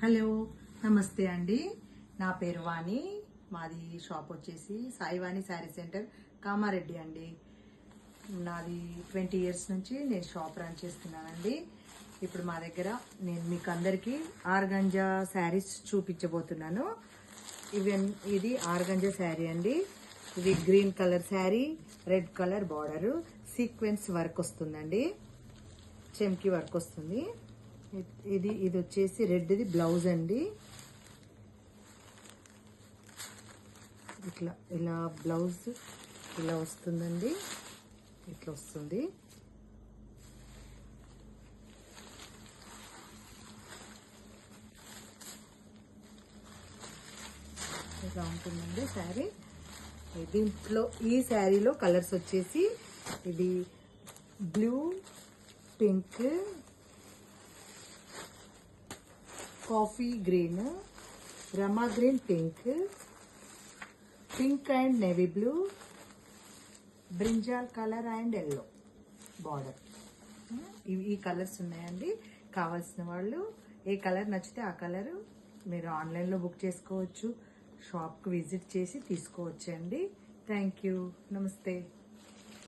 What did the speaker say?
Hello నమస్తే అండి. నా పేరు వాణి. మాది షాప్ వచ్చేసి సాయివాణి శారీ సెంటర్ కామారెడ్డి అండి. నాది 20 ఇయర్స్ నుంచి నేను షాప్ రన్ చేస్తున్నానండి. ఇప్పుడు మా దగ్గర నేను మీకు అందరికీ ఆర్గంజా శారీస్ చూపించబోతున్నాను. ఇది ఆర్గంజా శారీ అండి. ఇది green colour sari, red colour border, sequence work వస్తుందండి, చెమ్కి వర్క్ వస్తుంది. ఇది వచ్చేసి రెడ్ది బ్లౌజ్ అండి. ఇలా బ్లౌజ్ ఇలా వస్తుందండి, ఇట్లా వస్తుంది. ఇలా ఉంటుందండి శారీ. దీంట్లో ఈ శారీలో కలర్స్ వచ్చేసి ఇది blue, pink, coffee green, Rama green, pink and navy blue, brinjal colour and yellow border. ఈ కలర్స్ ఉన్నాయండి. కావాల్సిన వాళ్ళు ఏ కలర్ నచ్చితే ఆ కలర్ మీరు ఆన్లైన్లో బుక్ చేసుకోవచ్చు, షాప్కి విజిట్ చేసి తీసుకోవచ్చు అండి. Thank you. నమస్తే.